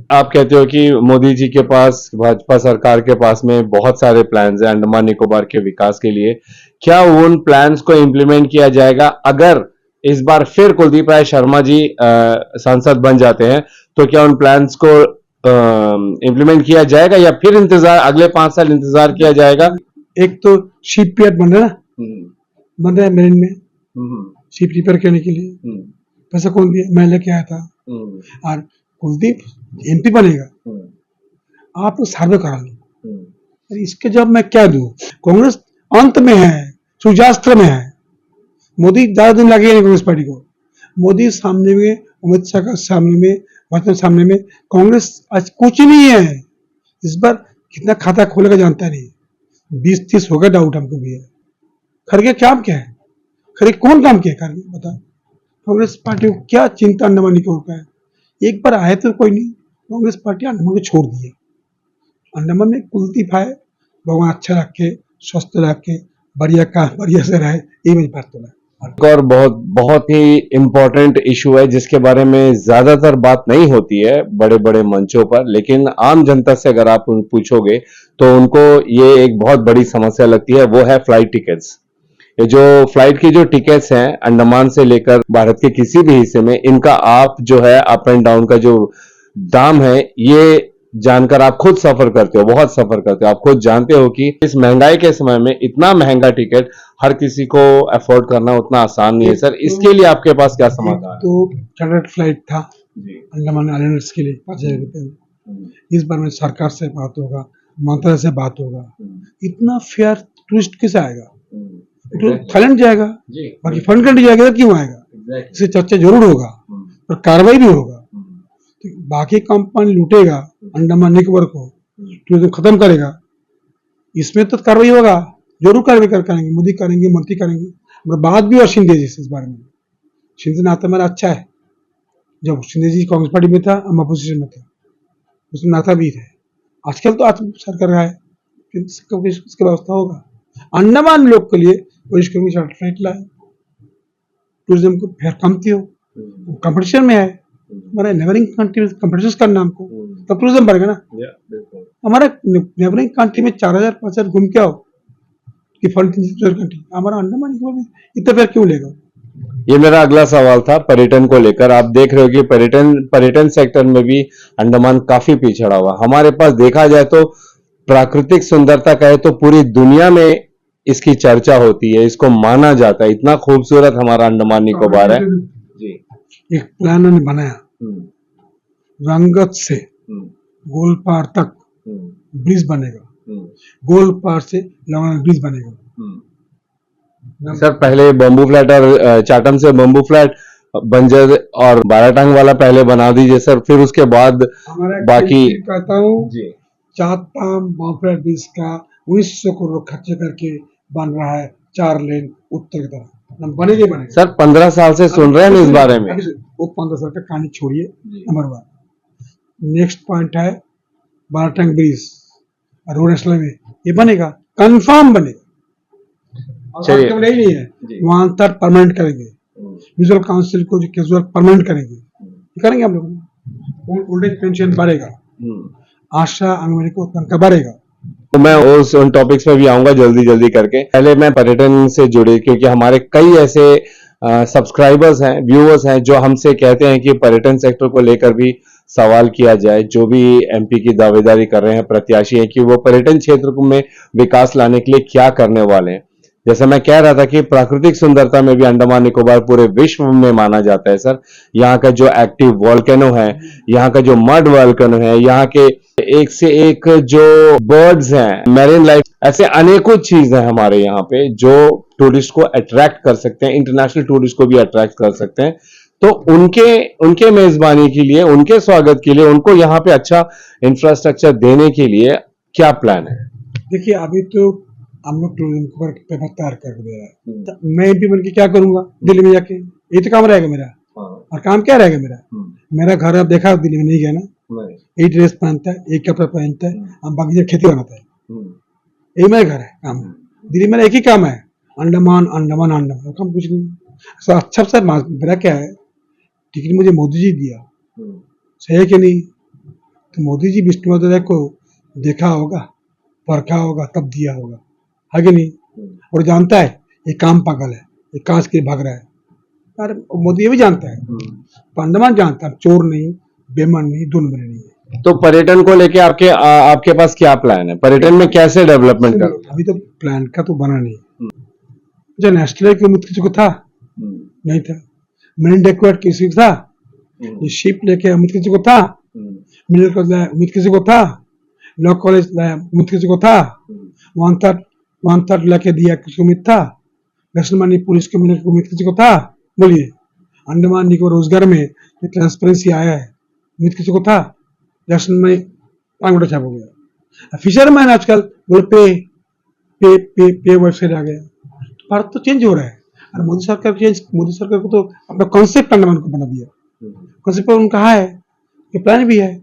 आप कहते हो कि मोदी जी के पास, भाजपा सरकार के पास में बहुत सारे प्लान्स हैं अंडमान निकोबार के विकास के लिए। क्या उन प्लान्स को इम्प्लीमेंट किया जाएगा? अगर इस बार फिर कुलदीप राय शर्मा जी सांसद बन जाते हैं तो क्या उन प्लान्स को इम्प्लीमेंट किया जाएगा या फिर इंतजार, अगले 5 साल इंतजार किया जाएगा? एक तो शिप यार्ड बन रहा है ना, बन रहा है मेरिन में, शिप रिपेयर करने के लिए पैसा कौन दिया? मैं लेके आया था। और कुलदीप एमपी बनेगा, आप तो सर्वे करा लो। अरे इसके जवाब मैं क्या दूं? कांग्रेस अंत में है, सूर्यास्त्र में है। मोदी ज्यादा दिन लगेगा नहीं कांग्रेस पार्टी को। मोदी सामने में, अमित शाह का सामने में, भाजपा सामने में, कांग्रेस आज कुछ नहीं है। इस बार कितना खाता खोलेगा जानता नहीं, 20-30 होगा, डाउट हमको भी है। खड़गे काम क्या है? खड़गे कौन काम किया खड़गे बता? कांग्रेस पार्टी को क्या चिंता अंडमान निकोबार का है? एक बार आए तो कोई नहीं, कांग्रेस पार्टी अंडमान को छोड़ दी है। अंडमान में कुलदीप आए, भगवान अच्छा रखे, स्वस्थ रखे, बढ़िया से रहे, ये मेरी प्रार्थना है। एक और बहुत ही इम्पोर्टेंट इशू है जिसके बारे में ज्यादातर बात नहीं होती है बड़े बड़े मंचों पर, लेकिन आम जनता से अगर आप पूछोगे तो उनको ये एक बहुत बड़ी समस्या लगती है, वो है फ्लाइट टिकट्स। ये जो फ्लाइट की जो टिकट्स हैं अंडमान से लेकर भारत के किसी भी हिस्से में, इनका आप जो है अप एंड डाउन का जो दाम है, ये जानकर आप खुद सफर करते हो, बहुत सफर करते हो। आप खुद जानते हो कि इस महंगाई के समय में इतना महंगा टिकट हर किसी को अफोर्ड करना उतना आसान नहीं है। सर, इसके लिए आपके पास क्या समाधान है? तो चार्टर्ड फ्लाइट था अंडमान आइलैंड्स के लिए 5,000 रुपए में। इस बार में सरकार से बात होगा, मंत्रालय से बात होगा। इतना फेयर टूरिस्ट कैसे आएगा? थाईलैंड जाएगा, बाकी फंड कंट्री जाएगा, तो क्यों आएगा? इससे चर्चा जरूर होगा और कार्रवाई भी होगा। तो बाकी कंपनी लूटेगा अंडमान निकोबार को, टूरिज्म खत्म करेगा, इसमें तो कार्रवाई होगा, जरूर कार्रवाई करेंगे, मोदी करेंगे, मंत्री करेंगे। और बात भी और शिंदे जी से इस बारे में। शिंदे नाता मेरा अच्छा है, जब शिंदे जी कांग्रेस पार्टी में था, हम अपोजिशन में था, उसमें नाता भी है। आजकल तो आज सरकार रहा है, इसकी व्यवस्था होगा। अंडमान लोग के लिए वरिष्ठ कर्मी चार्टर फ्लाइट लाए, टूरिज्म को फेयर कमती हो, कंपटीशन में है। हमारे नेबरिंग कंट्री में कंपटीशन करना हमको, तब टूरिज्म बढ़ेगा ना। हमारे नेबरिंग कंट्री में 4,000-5,000 घूम के आओ कि फंड कंट्री, हमारा अंडमान निकोबार में इतना पैर क्यों लेगा? ये मेरा अगला सवाल था पर्यटन को लेकर। आप देख रहे हो कि पर्यटन सेक्टर में भी अंडमान काफी पिछड़ा हुआ। हमारे पास देखा जाए तो प्राकृतिक सुंदरता कहे तो पूरी दुनिया में इसकी चर्चा होती है, इसको माना जाता है, इतना खूबसूरत हमारा अंडमान निकोबार है जी। एक प्लान उन्होंने बनाया, रंगत से गोलपार तक ब्रिज बनेगा, गोलपार से लवाना ब्रिज बनेगा। सर, पहले बम्बू फ्लैट और चाटम से बम्बू फ्लैट बंजर और बाराटांग वाला पहले बना दीजिए सर, फिर उसके बाद बाकी। कहता हूँ चाटम बम्बू ब्रिज का 1900 करोड़ खर्च करके बन रहा है, 4 लेन उत्तर की तरफ बनेगा। सर 15 साल से सुन रहे हैं इस बारे में। वो 15 साल का कहानी छोड़िए। नंबर 1 नेक्स्ट पॉइंट है बाराटांग ब्रिज रोड नेशनल में, ये बनेगा, कंफर्म बनेगा। चलिए, नहीं है वहां तक परमानेंट करेंगे, म्यूनिसिपल काउंसिल को जो कैजुअल परमानेंट करेंगे हम लोग। ओल्ड एज पेंशन बढ़ेगा, आशा आंगनबाड़ी को तनख्वाह बढ़ेगा। तो मैं उन टॉपिक्स पे भी आऊंगा जल्दी करके। पहले मैं पर्यटन से जुड़े, क्योंकि हमारे कई ऐसे सब्सक्राइबर्स हैं, व्यूअर्स हैं जो हमसे कहते हैं कि पर्यटन सेक्टर को लेकर भी सवाल किया जाए। जो भी एमपी की दावेदारी कर रहे हैं प्रत्याशी हैं कि वो पर्यटन क्षेत्र में विकास लाने के लिए क्या करने वाले हैं। जैसे मैं कह रहा था कि प्राकृतिक सुंदरता में भी अंडमान निकोबार पूरे विश्व में माना जाता है सर। यहाँ का जो एक्टिव वॉल्केनो है, यहाँ का जो मड वॉल्केनो है, यहाँ के एक से एक जो बर्ड्स हैं, मेरीन लाइफ, ऐसे अनेकों चीजें हैं हमारे यहाँ पे जो टूरिस्ट को अट्रैक्ट कर सकते हैं, इंटरनेशनल टूरिस्ट को भी अट्रैक्ट कर सकते हैं। तो उनके मेजबानी के लिए, उनके स्वागत के लिए, उनको यहाँ पे अच्छा इंफ्रास्ट्रक्चर देने के लिए क्या प्लान है? देखिए, अभी तो हम लोग टूरिज्म को पेपर तैयार करके दे रहा है। मैं एमपी बन के क्या करूंगा दिल्ली में जाके? ये तो काम रहेगा मेरा। और काम क्या रहेगा मेरा? मेरा घर आप देखा, दिल्ली में नहीं गया ना, एक ड्रेस पहनता है, एक कपड़ा पहनता है, हम बाकी जगह खेती बनाता है, यही मेरा घर है। काम दिल्ली में एक ही काम है, अंडमान अंडमान अंडमान, काम कुछ नहीं। अच्छा सर, मेरा क्या है, टिकट मुझे मोदी जी दिया, सही है कि नहीं? तो मोदी जी विष्णु पद राय को देखा होगा, परखा होगा, तब दिया होगा, है कि नहीं? और जानता है ये काम पागल है, ये कांच के लिए भाग रहा है। अरे मोदी ये भी जानता है, तो अंडमान जानता है, चोर नहीं, बेईमान नहीं, दोनों बने नहीं है। तो पर्यटन को लेके आपके पास क्या प्लान है? पर्यटन में कैसे डेवलपमेंट करोगे? अभी तो प्लान का तो बना नहीं। जो नेशनल की उम्मीद किसी को था? नहीं था। मरीन डेकोरेट किसी को था? ये शिप लेके उम्मीद किसी को था? मिडिल क्लास लाया उम्मीद किसी को था? लॉ कॉलेज लाया उम्मीद किसी को था? वन थर्ड लेके दिया किसी को उम्मीद था? नेशनल मनी पुलिस के मिलने की उम्मीद किसी को था? बोलिए। अंडमान निकोबार रोजगार में ये ट्रांसपेरेंसी आया है, उम्मीद किसी को था? नेशनल में पांगोटा छाप हो गया। फिशरमैन आजकल बोले पे वेबसाइट आ गया। तो भारत तो चेंज हो रहा है, और मोदी सरकार को तो अपना कॉन्सेप्ट अंडमान को बना दिया। कॉन्सेप्ट उनका है कि प्लान भी है,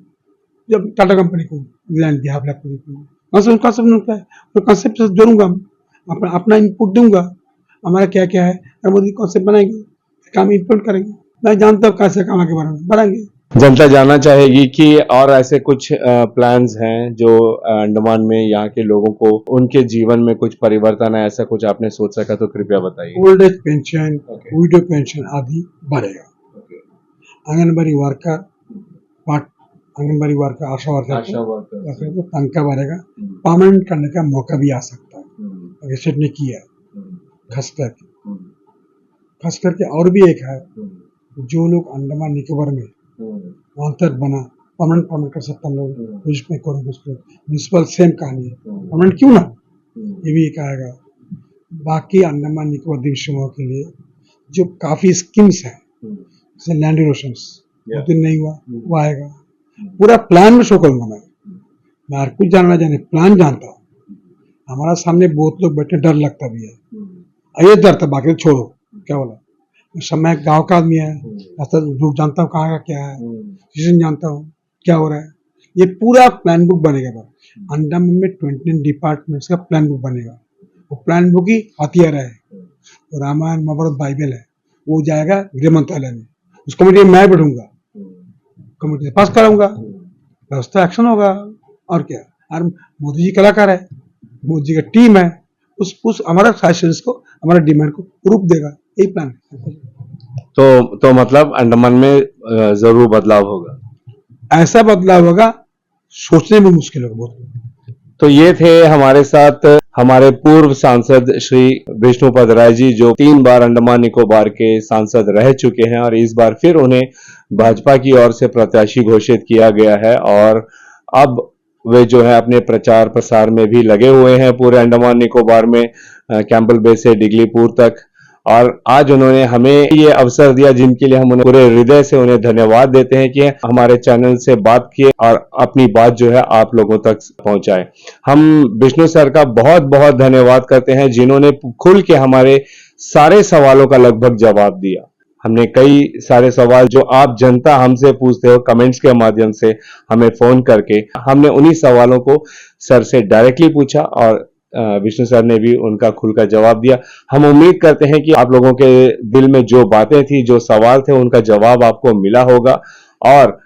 जब टाटा कंपनी को लैंड दिया कॉन्सेप्ट से जोड़ूंगा, अपना इनपुट दूंगा, हमारा क्या क्या है, और मोदी कॉन्सेप्ट बनाएंगे, काम इम्प्लीमेंट करेंगे। मैं जानता हूँ कैसे काम के बारे में बनाएंगे। जनता जानना चाहेगी कि और ऐसे कुछ प्लान्स हैं जो अंडमान में यहाँ के लोगों को उनके जीवन में कुछ परिवर्तन है, ऐसा कुछ आपने सोच सका तो कृपया बताइए। Old age pension, window pension आदि बढ़ेगा। आंगनबाड़ी वर्कर, आंगनबाड़ी वर्कर, आशा वर्कर को तनख्वाह बढ़ेगा, परमानेंट करने का मौका भी आ सकता है, अगर सेट ने किया खास करके। और भी एक है, जो लोग अंडमान निकोबार में वांतर बना परमानेंट कर सकता हम लोग उसमें करोगे, उसको म्यूनसिपल सेम कहानी है, परमानेंट क्यों ना, ये भी एक आएगा। बाकी अंडमान निकोबार द्वीप समूह के लिए जो काफी स्कीम्स हैं, जैसे लैंड इरोशंस वो दिन नहीं हुआ, वो आएगा। पूरा प्लान में शो करूंगा मैं हर कुछ जानना जाने प्लान जानता हूँ। हमारा सामने बहुत लोग बैठे, डर लगता भी है, ये डर था, बाकी छोड़ो, क्या बोला मैं गांव का आदमी है, लोग जानता हूँ कहाँ का क्या है, सीजन जानता हूँ क्या हो रहा है। ये पूरा प्लान बुक बनेगा। अंडमान में 29 डिपार्टमेंट्स का प्लान बुक बनेगा। वो प्लान बुक ही हथियार है, वो रामायण महाभारत बाइबल है, वो जाएगा गृह मंत्रालय में, उस कमेटी में मैं बैठूंगा, कमेटी से पास कराऊंगा, व्यवस्था एक्शन होगा। और क्या, और मोदी जी कलाकार है, मोदी जी का टीम है, उस हमारा सजेशंस को, हमारा डिमांड को रूप देगा, यही प्लान है। तो मतलब अंडमान में जरूर बदलाव होगा। ऐसा बदलाव होगा सोचने में मुश्किल होगा बहुत। तो ये थे हमारे साथ हमारे पूर्व सांसद श्री विष्णुपद राय जी, जो 3 बार अंडमान निकोबार के सांसद रह चुके हैं और इस बार फिर उन्हें भाजपा की ओर से प्रत्याशी घोषित किया गया है। और अब वे जो है अपने प्रचार प्रसार में भी लगे हुए हैं पूरे अंडमान निकोबार में, कैंपबेल बे से डिगलीपुर तक। और आज उन्होंने हमें ये अवसर दिया, जिनके लिए हम उन्हें पूरे हृदय से उन्हें धन्यवाद देते हैं कि हमारे चैनल से बात किए और अपनी बात जो है आप लोगों तक पहुंचाए। हम विष्णु सर का बहुत बहुत धन्यवाद करते हैं, जिन्होंने खुल के हमारे सारे सवालों का लगभग जवाब दिया। हमने कई सारे सवाल जो आप जनता हमसे पूछते हो कमेंट्स के माध्यम से, हमें फोन करके, हमने उन्हीं सवालों को सर से डायरेक्टली पूछा और विष्णु सर ने भी उनका खुलकर जवाब दिया। हम उम्मीद करते हैं कि आप लोगों के दिल में जो बातें थी, जो सवाल थे, उनका जवाब आपको मिला होगा। और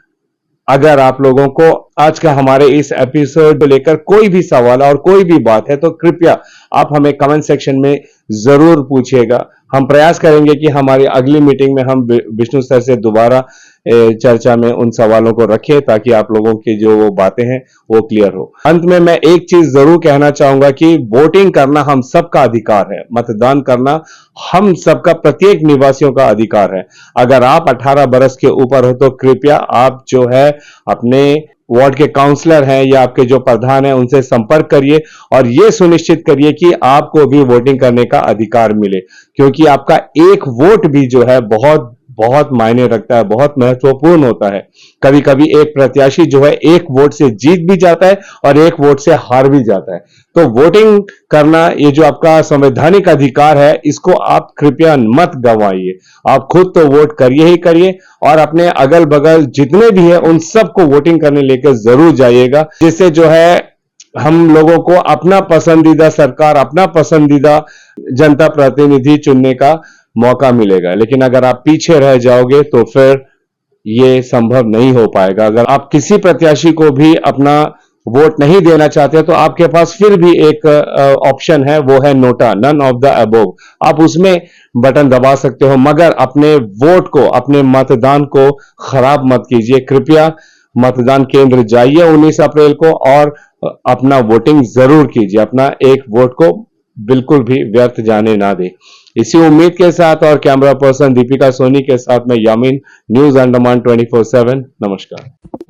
अगर आप लोगों को आज का हमारे इस एपिसोड को लेकर कोई भी सवाल और कोई भी बात है, तो कृपया आप हमें कमेंट सेक्शन में जरूर पूछिएगा। हम प्रयास करेंगे कि हमारी अगली मीटिंग में हम विष्णु सर से दोबारा चर्चा में उन सवालों को रखें, ताकि आप लोगों की जो वो बातें हैं वो क्लियर हो। अंत में मैं एक चीज जरूर कहना चाहूंगा कि वोटिंग करना हम सबका अधिकार है, मतदान करना हम सबका, प्रत्येक निवासियों का अधिकार है। अगर आप 18 बरस के ऊपर हो तो कृपया आप जो है अपने वार्ड के काउंसलर हैं या आपके जो प्रधान हैं उनसे संपर्क करिए और ये सुनिश्चित करिए कि आपको भी वोटिंग करने का अधिकार मिले, क्योंकि आपका एक वोट भी जो है बहुत बहुत मायने रखता है, बहुत महत्वपूर्ण होता है। कभी कभी एक प्रत्याशी जो है एक वोट से जीत भी जाता है और एक वोट से हार भी जाता है। तो वोटिंग करना, ये जो आपका संवैधानिक अधिकार है, इसको आप कृपया मत गंवाइए। आप खुद तो वोट करिए ही करिए और अपने अगल बगल जितने भी है उन सबको वोटिंग करने लेकर जरूर जाइएगा, जिससे जो है हम लोगों को अपना पसंदीदा सरकार, अपना पसंदीदा जनता प्रतिनिधि चुनने का मौका मिलेगा। लेकिन अगर आप पीछे रह जाओगे तो फिर ये संभव नहीं हो पाएगा। अगर आप किसी प्रत्याशी को भी अपना वोट नहीं देना चाहते तो आपके पास फिर भी एक ऑप्शन है, वो है NOTA, none of the above. आप उसमें बटन दबा सकते हो, मगर अपने वोट को, अपने मतदान को खराब मत कीजिए। कृपया मतदान केंद्र जाइए 19 अप्रैल को और अपना वोटिंग जरूर कीजिए। अपना एक वोट को बिल्कुल भी व्यर्थ जाने ना दे। इसी उम्मीद के साथ और कैमरा पर्सन दीपिका सोनी के साथ मैं यामीन, न्यूज अंडमान 24/7। नमस्कार।